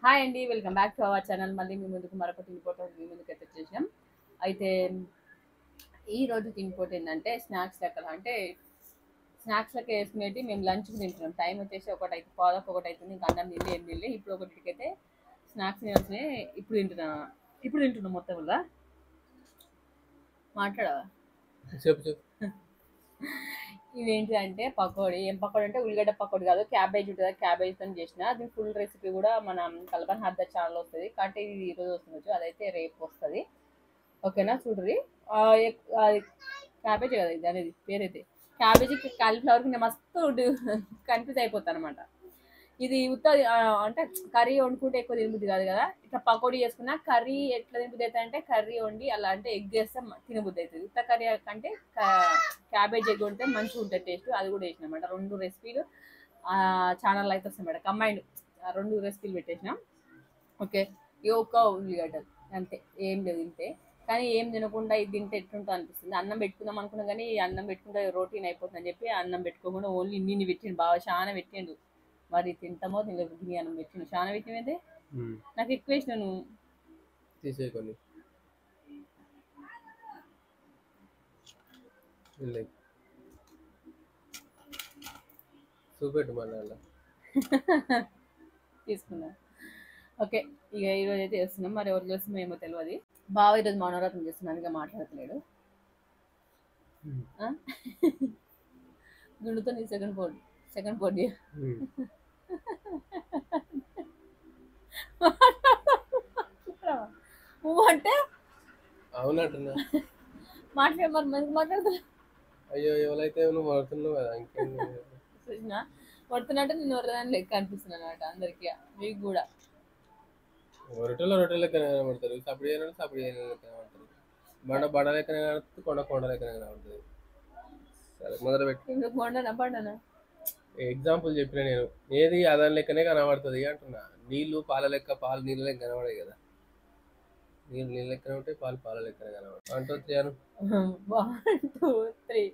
Hi అండి, welcome back to our channel. మళ్ళీ మీ ముందుకు మరొక తినిపోటు మీ ముందుకు అయితే వచ్చేసాం. అయితే ఈ రోజు తినిపోటు ఏంటంటే స్నాక్స్ లెక్క, అంటే స్నాక్స్ లెక్క వేసుకునేవి మేము లంచ్కి తింటున్నాం. టైం వచ్చేసి ఒకటి పాదొక ఒకటి అవుతుంది. ఇంకా అన్నం తిండి ఏం తిండి. ఇప్పుడు ఒకటికైతే స్నాక్స్ తినాల్సినవి ఇప్పుడు తింటున్నాం మొత్తం వల్ల మాట్లాడవా చెప్పు చెప్పు. ఇవేంటి అంటే పకోడీ. ఏం పకోడీ అంటే ఉల్లిగడ్డ పకోడీ కాదు, క్యాబేజ్ ఉంటుంది. క్యాబేజ్తో చేసిన అది ఫుల్ రెసిపీ కూడా మన కల్పన హార్ద ఛానల్ వస్తుంది. కాబట్టి ఇది ఈరోజు వస్తుంది, అదైతే రేపు వస్తుంది. ఓకేనా, చూడ్రి. అది క్యాబేజ్ కదా ఇది అనేది పేరైతే. క్యాబేజీకి కాలీఫ్లవర్కి నేను మస్తు కన్ఫ్యూజ్ అయిపోతాను అనమాట. ఇది ఉత్త అంటే కర్రీ వండుకుంటే ఎక్కువ తినబుద్ధి కాదు కదా. ఇట్లా పకోడీ చేసుకున్నా కర్రీ ఎట్లా తినబుద్ధి అవుతుంది అంటే కర్రీ వండి అలా అంటే ఎగ్ చేస్తే తినబుద్ధి అవుతుంది. ఉత్త కర్రీ కంటే క్యాబేజ్ ఎగ్ వండితే మంచిగా ఉంటుంది టేస్ట్. అది కూడా వేసిన అనమాట. రెండు రెసిపీలు ఛానల్ అయితే వస్తాయి మేడం, కంబైండ్ రెండు రెసిపీలు పెట్టేసినాం. ఓకే, ఈ ఒక్క ఉల్లిగడ్డలు అంతే, ఏం లేదు ఇంతే. కానీ ఏం తినకుండా ఇది తింటే ఎట్లుంటో అనిపిస్తుంది. అన్నం పెట్టుకుందాం అనుకున్నా కానీ అన్నం పెట్టుకుంటే రొటీన్ అయిపోతుంది అని చెప్పి అన్నం పెట్టుకోకుండా ఓన్లీ ఇన్ని పెట్టిండు. బాగా చాలా పెట్టిండు. మరి తింటామో తినలేదు. గిన్నె అన్నం పెట్టిండు, చాలా పెట్టినైతే. నాకు ఎక్కువ వేసిన నువ్వు తీసే కొన్ని చూపెట్టు మళ్ళీ తీసుకున్నాం. ఓకే, ఇక ఈరోజు అయితే చేస్తున్నాం. మరి ఎవరు చేస్తున్నాం ఏమో తెలియదు. బావ ఈరోజు మౌనవ్రతం చేస్తున్నాను, ఇక మాట్లాడతలేడు. గుండుతో నీ సెకండ్ పోటీ నువ్వు అంటే అవునట్టున్నా. మాట్లాడు, మరి మంచి మాట్లాడుతున్నా. అయ్యో ఎవరైతే నువ్వు పడుతున్నావు కదా ఇంకేం. చూసినా పడుతున్నట్టు నేను వరదాన్ని లెక్క అనిపిస్తున్నాను అనమాట అందరికి, మీకు కూడా. రొట్టెలో లెక్కన కనబడతారు, సపడి లెక్కన కనబడతారు, బండ లెక్కన కనబడుతుంది, కొండ లెక్కన కనబడుతుంది. సరే మొదలు పెట్టి. ఎందుకు పండనా ఎగ్జాంపుల్ చెప్పిన నేను, ఏది అదాని లెక్కనే కనబడుతుంది అంటున్నా. నీళ్ళు పాల లెక్క, పాలు నీళ్ళ లెక్క కనబడాయి కదా. నీళ్ళు నీళ్ళ లెక్కన ఉంటాయి, పాలు పాల లెక్కన కనబడతాయి. 1 2 3 అను. 1 2 3.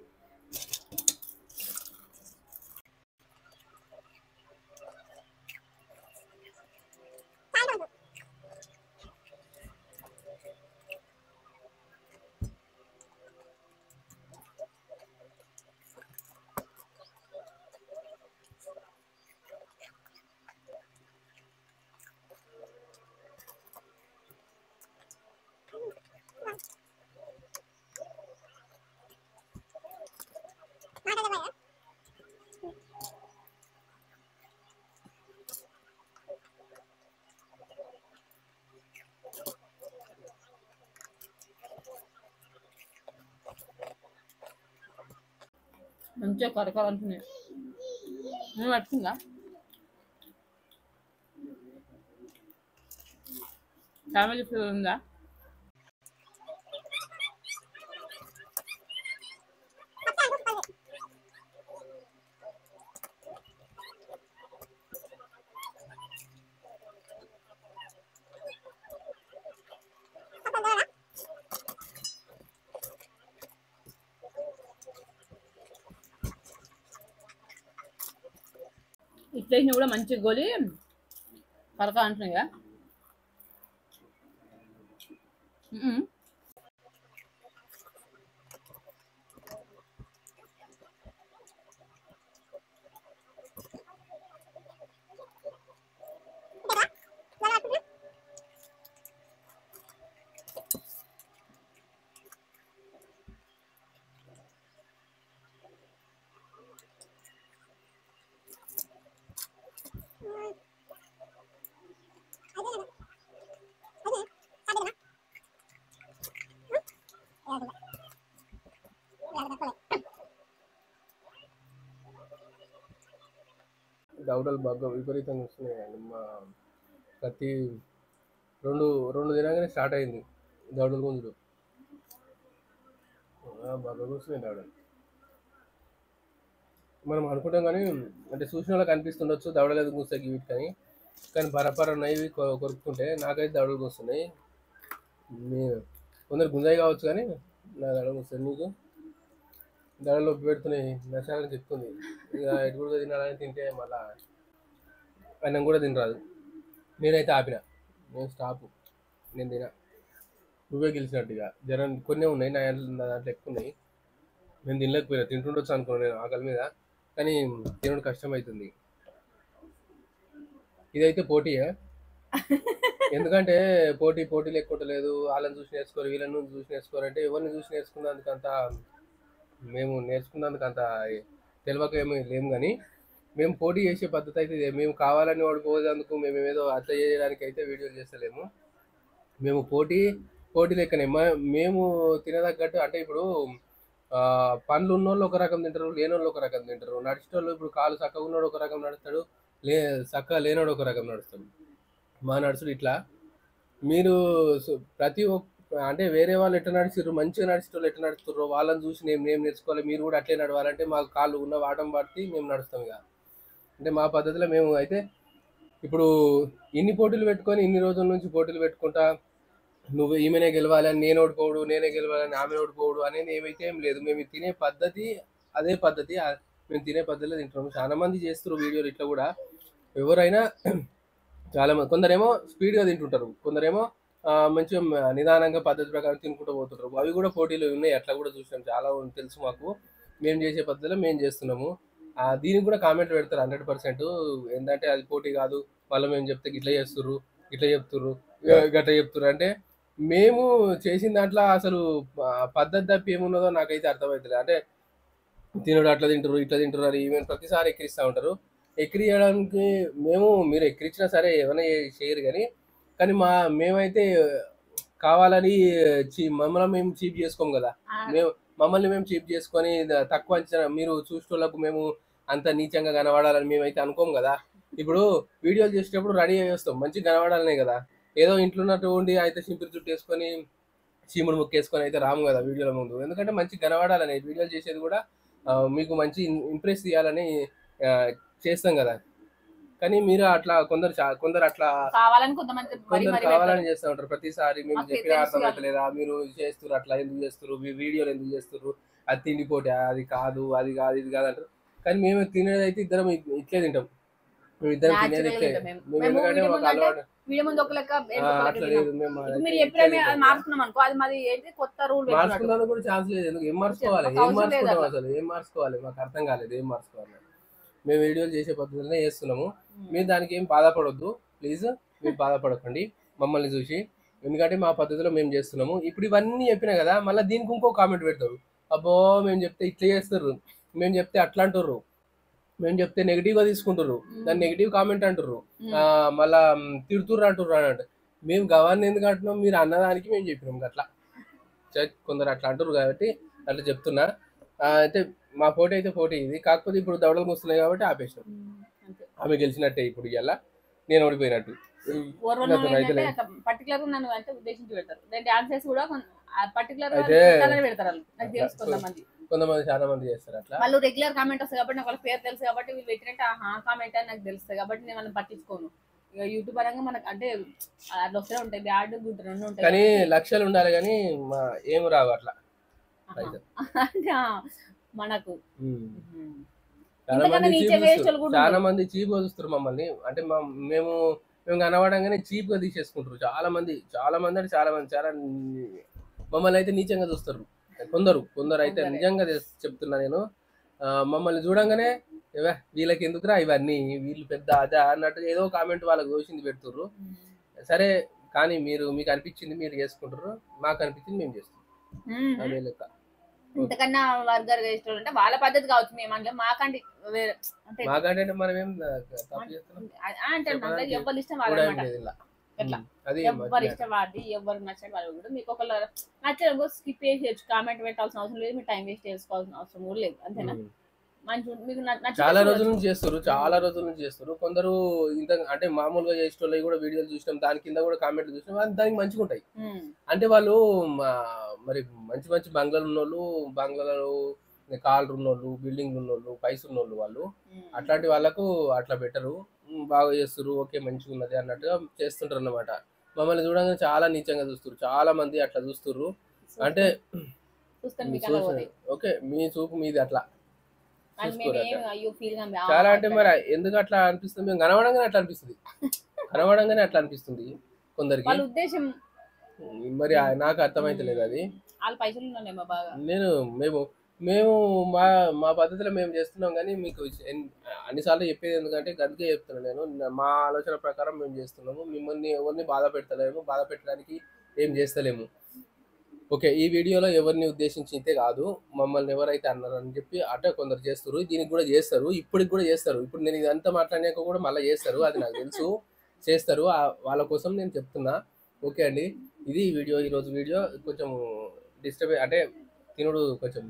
మంచిగా కరకాలంటున్నాయి. నేను పట్టుకుందా ఫ్యామిలీ ఫీల్ ఉందా? ఇట్లా కూడా మంచిగా గోలి కరకా అంటున్నాయి కదా. దవడలు బాగా విపరీతంగా వస్తున్నాయి. మా ప్రతి రెండు రెండు దినంగానే స్టార్ట్ అయింది దవడలు గుంజుడు. బాగా కూర్చున్నాయి దవడలు. మనం అనుకుంటాం కానీ, అంటే చూసిన వాళ్ళకి అనిపిస్తుండొచ్చు దవడలు ఎందుకు కూస్తాయి వీటి కానీ బరపర ఉన్నాయి కొరుకుతుంటే నాకైతే దవడలు కూస్తున్నాయి. కొందరు గుంజాయి కావచ్చు కానీ నా దవడలు కూస్తాయి. నీకు దవడలు నొప్పి పెడుతున్నాయి, నశాలని చెప్తుంది. ఇక ఎటు కూడా తినాలని తింటే మళ్ళా అన్నం కూడా తినరాదు. నేనైతే ఆపిన, నేను స్టాప్, నేను తిన, నువ్వే గెలిచినట్టుగా. జనం కొన్ని ఉన్నాయి నా దాంట్లో ఎక్కువ ఉన్నాయి, నేను తినలేకపోయినా. తింటుండొచ్చు అనుకున్నాను నేను ఆకలి మీద, కానీ తినడం కష్టం అవుతుంది. ఇదైతే పోటీయే, ఎందుకంటే పోటీలు ఎక్కువ లేదు. వాళ్ళని చూసి నేర్చుకోరు, వీళ్ళని చూసి నేర్చుకోరు అంటే ఎవరిని చూసి నేర్చుకున్నందుకంత, మేము నేర్చుకున్నందుకు అంత తెలియక ఏమీ లేము. కానీ మేము పోటీ చేసే పద్ధతి అయితే ఇదే. మేము కావాలని ఓడిపోయేందుకు మేము ఏదో అట్లా చేయడానికి అయితే వీడియోలు చేస్తలేము. మేము పోటీ లెక్కనే మేము తినదగ్గట్టు. అంటే ఇప్పుడు పండ్లు ఉన్నోళ్ళు ఒక రకం తింటారు, లేనోళ్ళు ఒక రకం తింటారు. నడిచేటోళ్ళు ఇప్పుడు కాలు చక్కగా ఉన్నోడు ఒక రకం నడుస్తాడు, చక్కగా లేనోడు ఒక రకం నడుస్తాడు. మా నడుచుడు ఇట్లా. మీరు ప్రతి ఒక్క అంటే వేరే వాళ్ళు ఎట్లా నడిచిర్రు, మంచిగా నడిచేటోళ్ళు ఎట్లా నడుస్తుర్రో వాళ్ళని చూసి మేము నేర్చుకోవాలి. మీరు కూడా అట్లే నడవాలంటే మాకు కాళ్ళు ఉన్న వాటం బట్టి మేము నడుస్తాం. ఇక అంటే మా పద్ధతిలో మేము అయితే ఇప్పుడు ఇన్ని పోటీలు పెట్టుకొని ఇన్ని రోజుల నుంచి పోటీలు పెట్టుకుంటా, నువ్వు ఈమెనే గెలవాలని నేను ఓడిపోవడు, నేనే గెలవాలని ఆమె ఓడిపోవడు అనేది ఏమైతే ఏం లేదు. మేము తినే పద్ధతి అదే పద్ధతి, మేము తినే పద్ధతిలో తింటున్నాము. చాలా మంది చేస్తారు వీడియోలు ఇట్లా కూడా. ఎవరైనా చాలా మంది, కొందరేమో స్పీడ్గా తింటుంటారు, కొందరేమో మంచిగా నిదానంగా పద్ధతి ప్రకారం తినుకుంటూ పోతుంటారు. అవి కూడా పోటీలు ఉన్నాయి, అట్లా కూడా చూసినాం, చాలా తెలుసు మాకు. మేము చేసే పద్ధతిలో మేము చేస్తున్నాము. దీనికి కూడా కామెంట్ పెడతారు 100%. ఏంటంటే అది పోటీ కాదు, వాళ్ళు మేము చెప్తే ఇట్లా చేస్తుర్రు, ఇట్లా చెప్తుర్రు, గట్లా చెప్తుర్రు అంటే. మేము చేసిన దాంట్లో అసలు పద్ధతి తప్పి ఏమున్నదో నాకైతే అర్థమవుతుంది. అంటే తినడు అట్లా తింటారు, ఇట్లా తింటారు అని ఈవెన్ ప్రతిసారి ఎక్కిరిస్తూ ఉంటారు. ఎక్కిరియడానికి మీరు ఎక్కిరించినా సరే ఏమైనా చేయరు. కానీ మేమైతే కావాలని మమ్మల్ని మేము చీప్ చేసుకోము కదా. మమ్మల్ని మేము చీప్ చేసుకొని తక్కువ అంచనా, మీరు చూసేటోళ్ళకు మేము అంత నీచంగా కనబడాలని మేమైతే అనుకోము కదా. ఇప్పుడు వీడియోలు చేసేటప్పుడు రెడీ అయ్యి వస్తాం, మంచిగా కనబడాలనే కదా. ఏదో ఇంట్లో ఉన్నట్టు ఉండి అయితే సింపుల్ జుట్టు వేసుకొని చీముడు ముక్కేసుకొని అయితే రాము కదా వీడియోల ముందు. ఎందుకంటే మంచిగా కనబడాలని వీడియోలు చేసేది కూడా మీకు మంచి ఇంప్రెస్ చేయాలని చేస్తాం కదా. కానీ మీరు అట్లా కొందరు అట్లా కావాలని చేస్తూ ఉంటారు. ప్రతిసారి మేము చెప్పిన అర్థమవుతలేదా, మీరు చేస్తున్నారు అట్లా ఎందుకు చేస్తున్నారు, మీ వీడియోలు ఎందుకు చేస్తున్నారు, అది తిండి పోటీ, అది కాదు ఇది కాదు అంటారు. కానీ మేము తినేది అయితే ఇద్దరం ఇట్లే తింటాం. మేము ఇద్దరం తినేది ఇట్లే. మేము ఎందుకంటే ఒక అలవాటు అట్లా లేదు. మేము మార్చుకున్నాను కూడా ఛాన్స్ లేదు. ఎందుకు ఏం మార్చుకోవాలి మాకు అర్థం కాలేదు ఏం మార్చుకోవాలి. మేము వీడియోలు చేసే పద్ధతిలోనే చేస్తున్నాము. మీరు దానికి ఏం బాధపడొద్దు ప్లీజ్, మీరు బాధపడకండి మమ్మల్ని చూసి. ఎందుకంటే మా పద్ధతిలో మేము చేస్తున్నాము. ఇప్పుడు ఇవన్నీ చెప్పినా కదా, మళ్ళీ దీనికి ఇంకో కామెంట్ పెడతారు. అబ్బో మేము చెప్తే ఇట్లా చేస్తారు, మేము చెప్తే అట్లా అంటారు, మేము చెప్తే నెగిటివ్ గా తీసుకుంటారు, దాన్ని నెగిటివ్ కామెంట్ అంటారు, మళ్ళా తిడుతుర్రు అంటారు అని అంటే. మేము గవర్ని ఎందుకు అంటున్నాం, మీరు అన్నదానికి మేము చెప్పినాం అట్లా. కొందరు అట్లా అంటారు కాబట్టి అట్లా చెప్తున్నా. అయితే మా పోటీ అయితే పోటీ ఇది. కాకపోతే ఇప్పుడు దవడలు వస్తున్నాయి కాబట్టి ఆపేసినాం. ఆమె గెలిచినట్టే ఇప్పుడు, ఇలా నేను ఓడిపోయినట్టు. పర్టికులర్ నన్ను అంటే ఉద్దేశించి పెడతారు. డాన్సెస్ కూడా పర్టికులర్ కొంతమంది చాలా మంది చేస్తారు అట్లా. వాళ్ళు రెగ్యులర్ కామెంట్ వస్తుంది కాబట్టి నాకు వాళ్ళ పేరు తెలుసు కాబట్టి వీళ్ళు పెట్టినట్టు కామెంట్ అని నాకు తెలుస్తుంది కాబట్టి నేను వాళ్ళని పట్టించుకోను. ఇక యూట్యూబ్ పరంగా మనకు అంటే అట్లా వస్తూనే ఉంటాయి, బ్యాడ్ గుడ్ రెండు ఉంటాయి. కానీ లక్షలు ఉండాలి కానీ ఏం రావు అట్లా మనకు. చాలా మంది చీప్ గా చూస్తారు మమ్మల్ని. అంటే మేము కనబడంగానే చీప్ గా తీసేసుకుంటారు చాలా మంది అంటే చాలా మమ్మల్ని అయితే నీచంగా చూస్తారు. కొందరు అయితే నిజంగా చెప్తున్నా నేను, మమ్మల్ని చూడంగానే వీళ్ళకి ఎందుకురా ఇవన్నీ, వీళ్ళు పెద్ద అదే అన్నట్టు ఏదో కామెంట్ వాళ్ళకి దోషింది పెడుతుర్రు. సరే కానీ మీకు అనిపించింది మీరు చేసుకుంటారు, మాకు అనిపించింది మేము చేస్తాం, అదే లెక్క. ఇంతకన్నా వర్గర్ ఇష్టం అంటే వాళ్ళ పద్ధతి కావచ్చు. మేము అంటే మాకంటే మనం ఏం అంటే ఎవరి ఇష్టం వాళ్ళ, ఎవరు ఇష్టం వాడి ఎవరు నచ్చని వాళ్ళు కూడా. మీకు ఒకళ్ళు నచ్చడం స్కిప్ చేసేయచ్చు, కామెంట్ పెట్టాల్సిన అవసరం లేదు, మీరు టైం వేస్ట్ చేసుకోవాల్సిన అవసరం కూడా లేదు. అంతేనా? చాలా రోజుల నుంచి చేస్తారు కొందరు. ఇంత అంటే మామూలుగా చేసేటోళ్ళు కూడా వీడియోలు చూసినాం, దాని కింద కూడా కామెంట్లు చూసినాం, దానికి మంచిగా ఉంటాయి. అంటే వాళ్ళు మరి మంచి బంగ్లాలు ఉన్నోళ్ళు, బంగ్లాలు కార్లు ఉన్నోళ్ళు, బిల్డింగ్లు ఉన్నోళ్ళు, పైసలు ఉన్నోళ్ళు, వాళ్ళు అట్లాంటి వాళ్ళకు అట్లా బెటరు, బాగా చేస్తారు, ఓకే మంచిగా ఉన్నది అన్నట్టుగా చేస్తుంటారు అన్నమాట. మమ్మల్ని చూడంగానే చాలా నీచంగా చూస్తారు, చాలా మంది అట్లా చూస్తుర్రు. అంటే ఓకే మీ చూపు మీది అట్లా చాలా. అంటే మరి ఎందుకు అట్లా అనిపిస్తుంది, మేము కనబడంగానే అట్లా అనిపిస్తుంది. కనబడంగానే అట్లా అనిపిస్తుంది కొందరికి. వాళ్ళ ఉద్దేశం మరి నాకు అర్థమైతలేదు అది. వాళ్ళ పైసలు ఉన్నాయేమో బాగా. మేము మేము మా మా పద్ధతిలో మేము చేస్తున్నాం, కానీ మీకు అన్నిసార్లు చెప్పేది ఎందుకంటే అందుకే చెప్తున్నాను నేను. మా ఆలోచన ప్రకారం మేము చేస్తున్నాము. మిమ్మల్ని ఎవరిని బాధ పెడతలేము, బాధ పెట్టడానికి ఏం చేస్తలేము. ఓకే, ఈ వీడియోలో ఎవరిని ఉద్దేశించి ఇంతే కాదు, మమ్మల్ని ఎవరైతే అన్నారని చెప్పి అట్లా కొందరు చేస్తారు, దీనికి కూడా చేస్తారు, ఇప్పటికి కూడా చేస్తారు. ఇప్పుడు నేను ఇదంతా మాట్లాడినాక కూడా మళ్ళీ చేస్తారు, అది నాకు తెలుసు, చేస్తారు. వాళ్ళ కోసం నేను చెప్తున్నా. ఓకే అండి, ఇది వీడియో, ఈరోజు వీడియో కొంచెం డిస్టర్బ్ అంటే తినుడు కొంచెం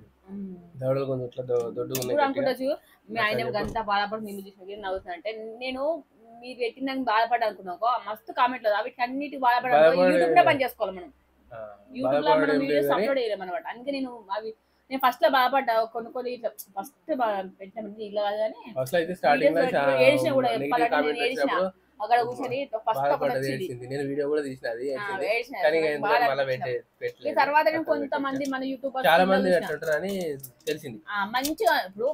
దవడలు కొంచెం ఇట్లా దొడ్డు అనుకుంటచ్చు. మీ ఆయన అంతా బాధపడి మేము చూసిన నవ్వుతున్నా అంటే నేను మీరు పెట్టిందని బాధపడ్డా అనుకున్నాకో మస్తు కామెంట్లు వీటికి అన్నిటికి బాధపడాలి. యూట్యూబ్ లో పని చేసుకోవాలి మనం, యూట్యూబ్ లో మనం వీడియోస్ అప్లోడ్ చేయలేము అనమాట. అందుకే నేను ఫస్ట్ లో బాధపడ్డా కొన్ని ఇట్లా ఫస్ట్ పెట్టినప్పుడు ఇలా కాదు కానీ ఏడిసిన కూడా చెప్పాలంటే నేను ఏడిసిన అక్కడ కూర్చొని ఫస్ట్ నేను వీడియో కూడా తీసినది. తర్వాత కొంతమంది మన యూట్యూబర్ చాలా మంది అని తెలిసింది మంచిగా. ఇప్పుడు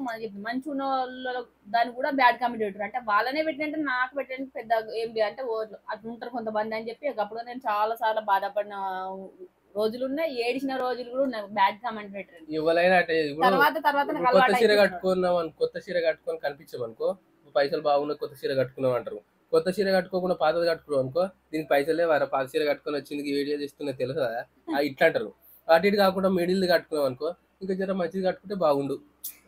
మంచి ఉన్న వాళ్ళ దాన్ని కూడా బ్యాడ్ కామెంట్ పెట్టారు అంటే వాళ్ళనే పెట్టినంటే నాకు పెట్టడానికి పెద్ద ఏం లేదు అంటే అట్లా ఉంటారు కొంతమంది అని చెప్పి. అప్పుడు నేను చాలా సార్లు బాధపడిన రోజులు ఉన్నాయి, ఏడిచిన రోజులు కూడా ఉన్నాయి. బ్యాడ్ కామెంట్ పెట్టారు ఎవరైనా. తర్వాత కొత్త చీర కట్టుకొని కనిపించమనుకో, పైసలు బాగున్నాయి కొత్త చీర కట్టుకున్నాం అంటారు. కొత్త చీర కట్టుకోకుండా పాతది కట్టుకున్నాం అనుకో, దీనికి పైసలే వారా పాత చీర కట్టుకొని వచ్చింది వీడియో చేస్తున్నా తెలుసు కదా, ఇట్లా అంటారు. అటు ఇటు కాకుండా మిడిల్ది కట్టుకున్నాం అనుకో, ఇంకా జర మంచిది కట్టుకుంటే బాగుండు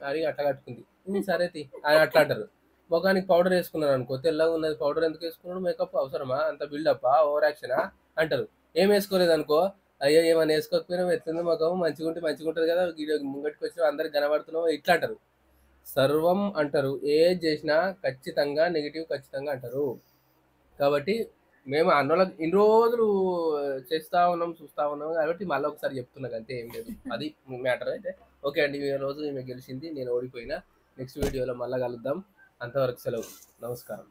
అని అట్లా కట్టుకుంది సరే అని అట్లా అంటారు. ముఖానికి పౌడర్ వేసుకున్నారు అనుకో, తెల్లగా ఉన్నది పౌడర్ ఎందుకు వేసుకున్నాడు, మేకప్ అవసరమా, అంత బిల్డప్పా, ఓవర్ యాక్షనా అంటారు. ఏం వేసుకోలేదు అనుకో, అయ్యో ఏమైనా వేసుకోకపోయినా ఎత్తుంది ముఖం మంచిగా ఉంటే మంచిగా ఉంటుంది కదా, ముంగటికి వచ్చినా అందరికి కనబడుతున్నావు ఇట్లా అంటారు. సర్వం అంటారు, ఏది చేసినా ఖచ్చితంగా నెగిటివ్ ఖచ్చితంగా అంటారు. కాబట్టి మేము అన్నోళ్ళకి ఇన్ని రోజులు చేస్తూ ఉన్నాం, చూస్తూ ఉన్నాం కాబట్టి మళ్ళీ ఒకసారి చెప్తున్నాం అంతే, ఏం లేదు. అది మ్యాటర్ అయితే. ఓకే అండి, ఈ రోజు ఈమె గెలిచింది, నేను ఓడిపోయినా. నెక్స్ట్ వీడియోలో మళ్ళీ కలుద్దాం. అంతవరకు సెలవు, నమస్కారం.